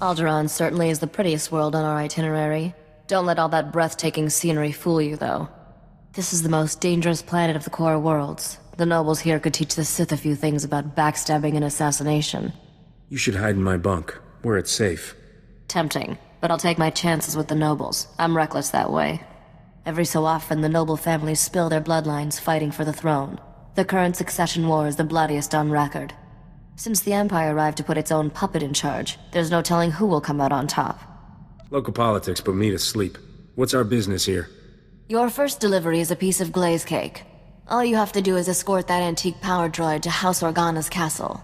Alderaan certainly is the prettiest world on our itinerary. Don't let all that breathtaking scenery fool you, though. This is the most dangerous planet of the core worlds. The nobles here could teach the Sith a few things about backstabbing and assassination. You should hide in my bunk, where it's safe. Tempting, but I'll take my chances with the nobles. I'm reckless that way. Every so often, the noble families spill their bloodlines fighting for the throne. The current succession war is the bloodiest on record. Since the Empire arrived to put its own puppet in charge, there's no telling who will come out on top. Local politics put me to sleep. What's our business here? Your first delivery is a piece of glaze cake. All you have to do is escort that antique power droid to House Organa's castle.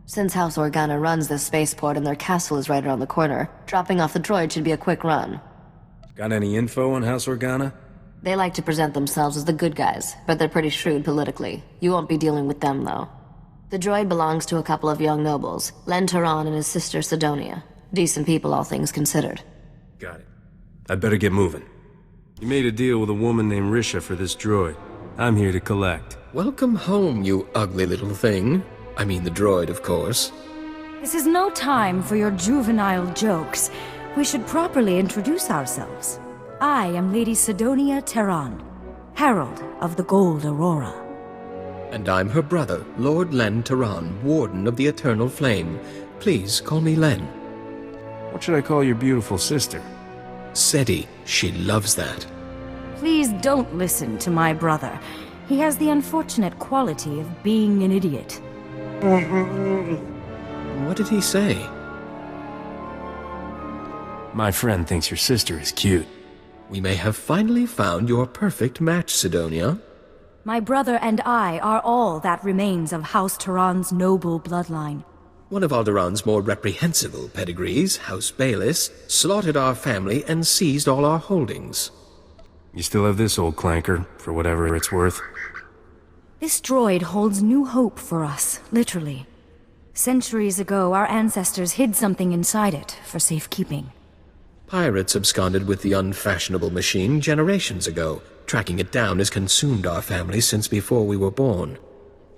Since House Organa runs this spaceport and their castle is right around the corner, dropping off the droid should be a quick run. Got any info on House Organa? They like to present themselves as the good guys, but they're pretty shrewd politically. You won't be dealing with them, though. The droid belongs to a couple of young nobles, Alderaan and his sister Sidonia. Decent people, all things considered. Got it. I'd better get moving. You made a deal with a woman named Risha for this droid. I'm here to collect. Welcome home, you ugly little thing. I mean the droid, of course. This is no time for your juvenile jokes. We should properly introduce ourselves. I am Lady Sidonia Terran, Herald of the Gold Aurora. And I'm her brother, Lord Len Terran, Warden of the Eternal Flame. Please call me Len. What should I call your beautiful sister? Seti, she loves that. Please don't listen to my brother. He has the unfortunate quality of being an idiot. What did he say? My friend thinks your sister is cute. We may have finally found your perfect match, Sidonia. My brother and I are all that remains of House Terran's noble bloodline. One of Alderaan's more reprehensible pedigrees, House Bayless, slaughtered our family and seized all our holdings. You still have this old clanker, for whatever it's worth. This droid holds new hope for us, literally. Centuries ago, our ancestors hid something inside it for safekeeping. Pirates absconded with the unfashionable machine generations ago. Tracking it down has consumed our family since before we were born.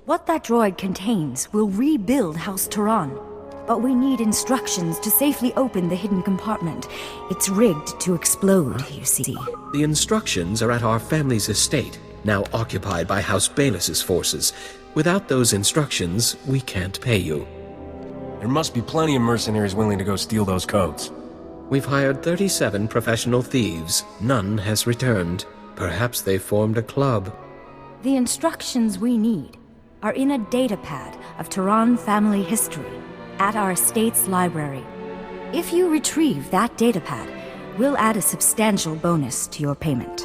What that droid contains will rebuild House Terran. But we need instructions to safely open the hidden compartment. It's rigged to explode, you see. The instructions are at our family's estate, now occupied by House Bayless's forces. Without those instructions, we can't pay you. There must be plenty of mercenaries willing to go steal those codes. We've hired 37 professional thieves. None has returned. Perhaps they formed a club. The instructions we need are in a datapad of Terran family history at our estate's library. If you retrieve that datapad, we'll add a substantial bonus to your payment.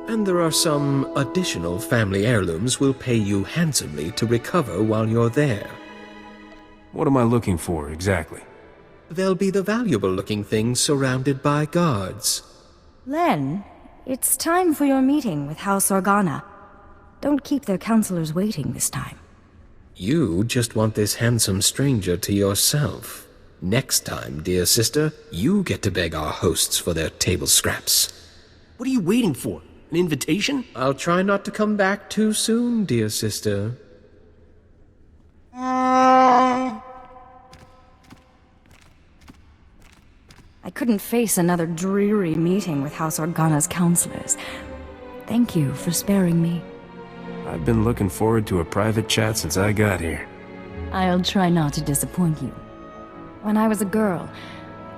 And there are some additional family heirlooms we'll pay you handsomely to recover while you're there. What am I looking for, exactly? They'll be the valuable-looking things surrounded by guards. Len, it's time for your meeting with House Organa. Don't keep their counselors waiting this time. You just want this handsome stranger to yourself. Next time, dear sister, you get to beg our hosts for their table scraps. What are you waiting for? An invitation? I'll try not to come back too soon, dear sister. I couldn't face another dreary meeting with House Organa's counselors. Thank you for sparing me. I've been looking forward to a private chat since I got here. I'll try not to disappoint you. When I was a girl,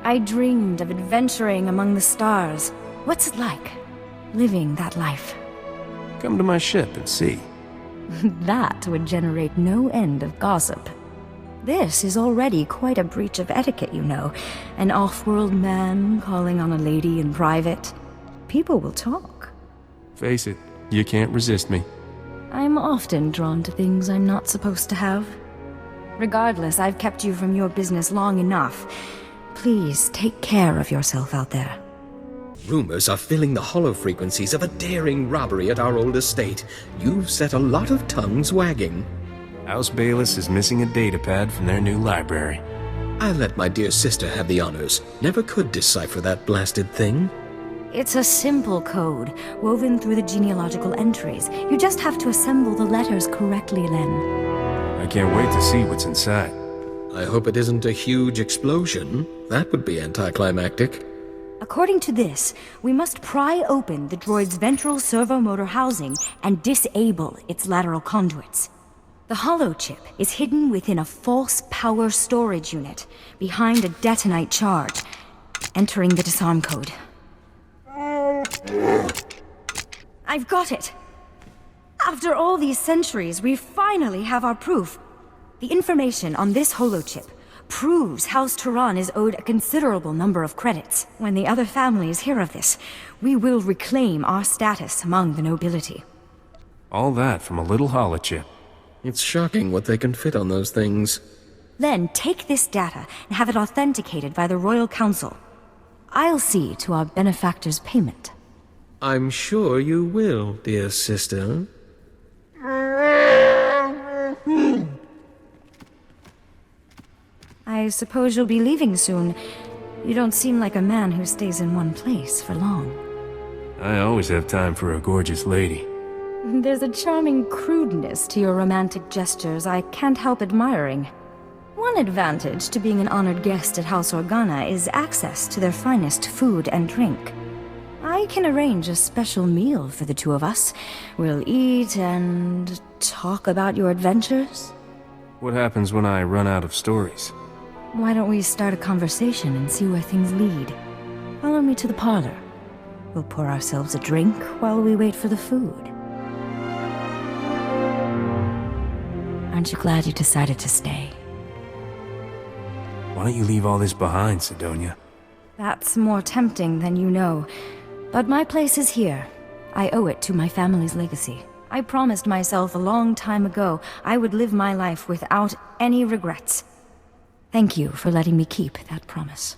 I dreamed of adventuring among the stars. What's it like, living that life? Come to my ship and see. That would generate no end of gossip. This is already quite a breach of etiquette, you know. An off-world man calling on a lady in private. People will talk. Face it, you can't resist me. I'm often drawn to things I'm not supposed to have. Regardless, I've kept you from your business long enough. Please take care of yourself out there. Rumors are filling the hollow frequencies of a daring robbery at our old estate. You've set a lot of tongues wagging. House Bayless is missing a datapad from their new library. I'll let my dear sister have the honors. Never could decipher that blasted thing. It's a simple code, woven through the genealogical entries. You just have to assemble the letters correctly, Len. I can't wait to see what's inside. I hope it isn't a huge explosion. That would be anticlimactic. According to this, we must pry open the droid's ventral servomotor housing and disable its lateral conduits. The holochip is hidden within a false power storage unit, behind a detonite charge, entering the disarm code. I've got it! After all these centuries, we finally have our proof. The information on this holochip proves House Turan is owed a considerable number of credits. When the other families hear of this, we will reclaim our status among the nobility. All that from a little holochip. It's shocking what they can fit on those things. Then take this data and have it authenticated by the Royal Council. I'll see to our benefactor's payment. I'm sure you will, dear sister. I suppose you'll be leaving soon. You don't seem like a man who stays in one place for long. I always have time for a gorgeous lady. There's a charming crudeness to your romantic gestures I can't help admiring. One advantage to being an honored guest at House Organa is access to their finest food and drink. I can arrange a special meal for the two of us. We'll eat and talk about your adventures. What happens when I run out of stories? Why don't we start a conversation and see where things lead? Follow me to the parlor. We'll pour ourselves a drink while we wait for the food. Aren't you glad you decided to stay? Why don't you leave all this behind, Sidonia? That's more tempting than you know. But my place is here. I owe it to my family's legacy. I promised myself a long time ago I would live my life without any regrets. Thank you for letting me keep that promise.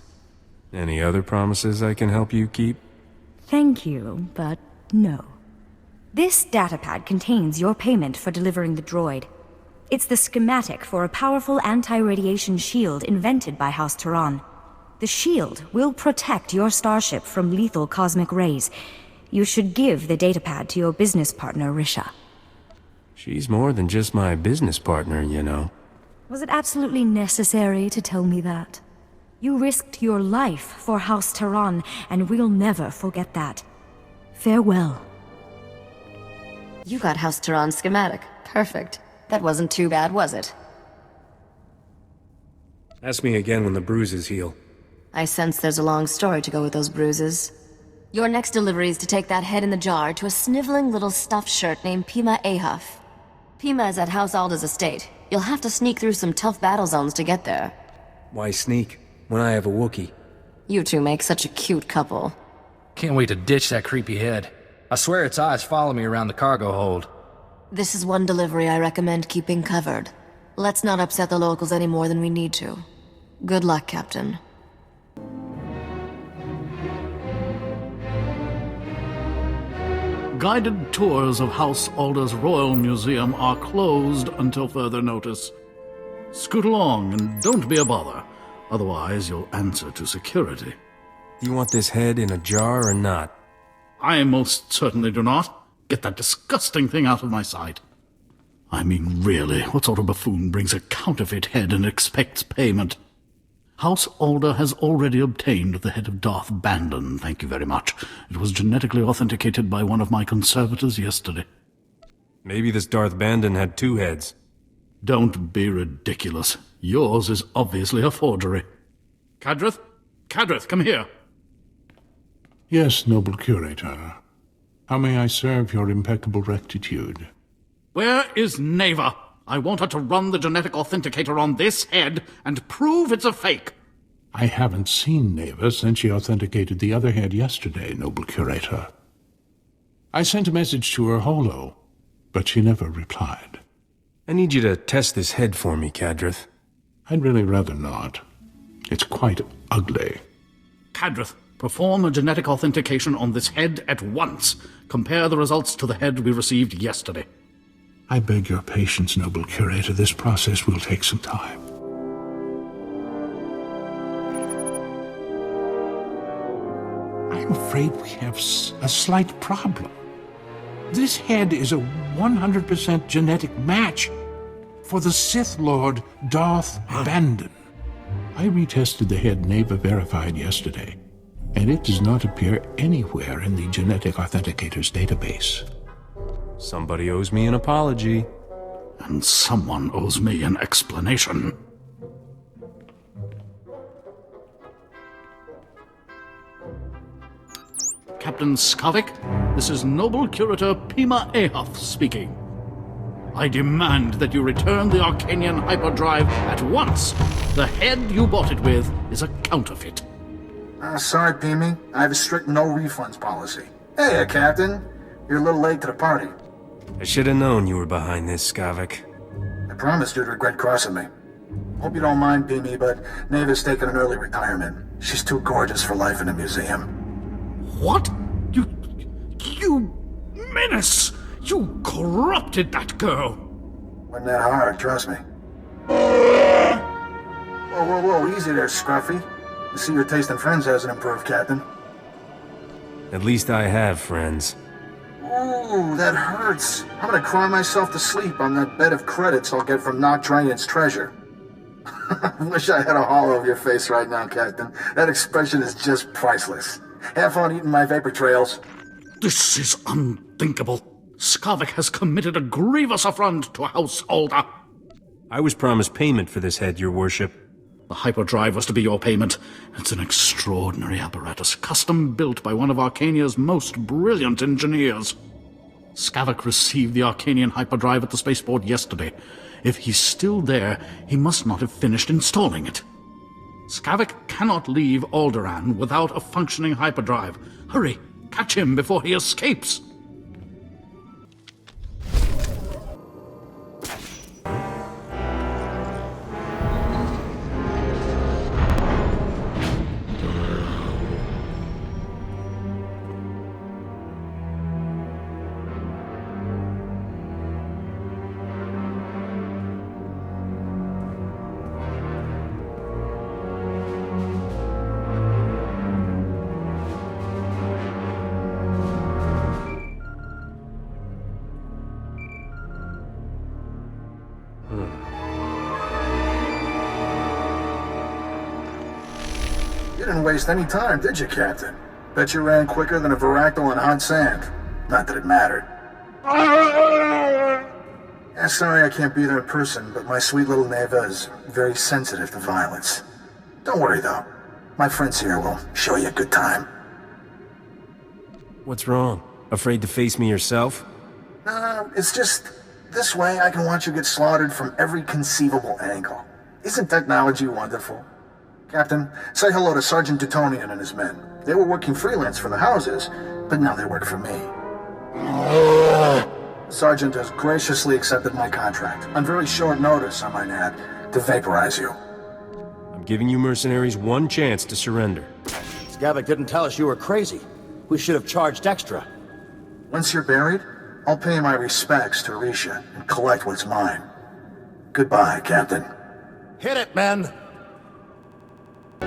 Any other promises I can help you keep? Thank you, but no. This datapad contains your payment for delivering the droid. It's the schematic for a powerful anti-radiation shield invented by House Turan. The shield will protect your starship from lethal cosmic rays. You should give the datapad to your business partner, Risha. She's more than just my business partner, you know. Was it absolutely necessary to tell me that? You risked your life for House Turan, and we'll never forget that. Farewell. You got House Turan's schematic. Perfect. That wasn't too bad, was it? Ask me again when the bruises heal. I sense there's a long story to go with those bruises. Your next delivery is to take that head in the jar to a sniveling little stuffed shirt named Pima Ahuf. Pima is at House Alda's estate. You'll have to sneak through some tough battle zones to get there. Why sneak, when I have a Wookiee? You two make such a cute couple. Can't wait to ditch that creepy head. I swear its eyes follow me around the cargo hold. This is one delivery I recommend keeping covered. Let's not upset the locals any more than we need to. Good luck, Captain. Guided tours of House Alder's Royal Museum are closed until further notice. Scoot along and don't be a bother. Otherwise, you'll answer to security. Do you want this head in a jar or not? I most certainly do not. Get that disgusting thing out of my sight. I mean, really, what sort of buffoon brings a counterfeit head and expects payment? House Alder has already obtained the head of Darth Bandon, thank you very much. It was genetically authenticated by one of my conservators yesterday. Maybe this Darth Bandon had two heads. Don't be ridiculous. Yours is obviously a forgery. Cadrith? Cadrith, come here. Yes, noble curator. How may I serve your impeccable rectitude? Where is Neva? I want her to run the genetic authenticator on this head and prove it's a fake. I haven't seen Neva since she authenticated the other head yesterday, noble curator. I sent a message to her holo, but she never replied. I need you to test this head for me, Cadrith. I'd really rather not. It's quite ugly. Cadrith, perform a genetic authentication on this head at once. Compare the results to the head we received yesterday. I beg your patience, noble curator. This process will take some time. I'm afraid we have a slight problem. This head is a 100% genetic match for the Sith Lord Darth Bandon. I retested the head Neva verified yesterday, and it does not appear anywhere in the Genetic Authenticator's database. Somebody owes me an apology. And someone owes me an explanation. Captain Skavik, this is Noble Curator Pima Ahof speaking. I demand that you return the Arcanian hyperdrive at once. The head you bought it with is a counterfeit. Sorry, Pimi. I have a strict no refunds policy. Hey, Captain. You're a little late to the party. I should have known you were behind this, Skavik. I promised you'd regret crossing me. Hope you don't mind, Pimi, but Neva's taking an early retirement. She's too gorgeous for life in a museum. What? You menace! You corrupted that girl! Wasn't that hard, trust me. Whoa, easy there, Scruffy. I see your taste in friends hasn't improved, Captain. At least I have friends. Ooh, that hurts. I'm gonna cry myself to sleep on that bed of credits I'll get from Noctrian's treasure. I wish I had a hollow of your face right now, Captain. That expression is just priceless. Have fun eating my vapor trails. This is unthinkable. Skavik has committed a grievous affront to House Alder. I was promised payment for this head, your worship. The hyperdrive was to be your payment. It's an extraordinary apparatus, custom-built by one of Arcania's most brilliant engineers. Skavik received the Arcanian hyperdrive at the spaceport yesterday. If he's still there, he must not have finished installing it. Skavik cannot leave Alderaan without a functioning hyperdrive. Hurry, catch him before he escapes! You didn't waste any time, did you, Captain? Bet you ran quicker than a Varactyl on hot sand. Not that it mattered. Yeah, sorry I can't be there in person, but my sweet little Neva is very sensitive to violence. Don't worry, though. My friends here will show you a good time. What's wrong? Afraid to face me yourself? It's just... this way I can watch you get slaughtered from every conceivable angle. Isn't technology wonderful? Captain, say hello to Sergeant Teutonian and his men. They were working freelance for the houses, but now they work for me. Sergeant has graciously accepted my contract, on very short notice, I might add, to vaporize you. I'm giving you mercenaries one chance to surrender. Skavik didn't tell us you were crazy. We should have charged extra. Once you're buried, I'll pay my respects to Risha and collect what's mine. Goodbye, Captain. Hit it, men!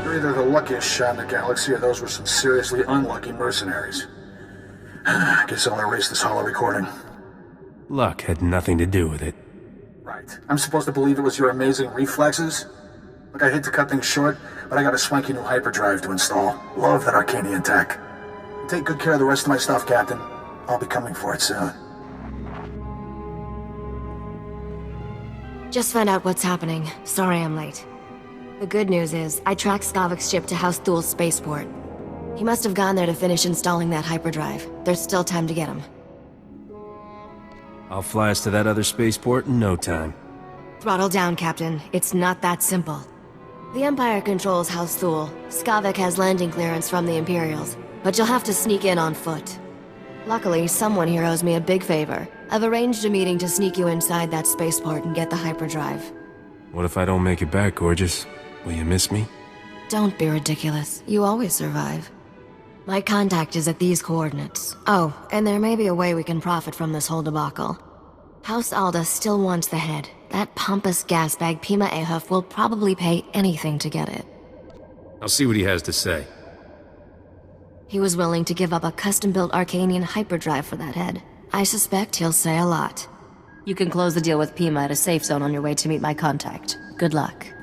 You're either the luckiest shot in the galaxy or those were some seriously unlucky mercenaries. Guess I'll erase this hollow recording. Luck had nothing to do with it. Right. I'm supposed to believe it was your amazing reflexes? Look, I hate to cut things short, but I got a swanky new hyperdrive to install. Love that Arcanian tech. Take good care of the rest of my stuff, Captain. I'll be coming for it soon. Just found out what's happening. Sorry I'm late. The good news is, I tracked Skavik's ship to House Thul's spaceport. He must have gone there to finish installing that hyperdrive. There's still time to get him. I'll fly us to that other spaceport in no time. Throttle down, Captain. It's not that simple. The Empire controls House Thul. Skavik has landing clearance from the Imperials, but you'll have to sneak in on foot. Luckily, someone here owes me a big favor. I've arranged a meeting to sneak you inside that spaceport and get the hyperdrive. What if I don't make it back, gorgeous? Will you miss me? Don't be ridiculous. You always survive. My contact is at these coordinates. Oh, and there may be a way we can profit from this whole debacle. House Alda still wants the head. That pompous gasbag Pima Ahof will probably pay anything to get it. I'll see what he has to say. He was willing to give up a custom-built Arcanian hyperdrive for that head. I suspect he'll say a lot. You can close the deal with Pima at a safe zone on your way to meet my contact. Good luck.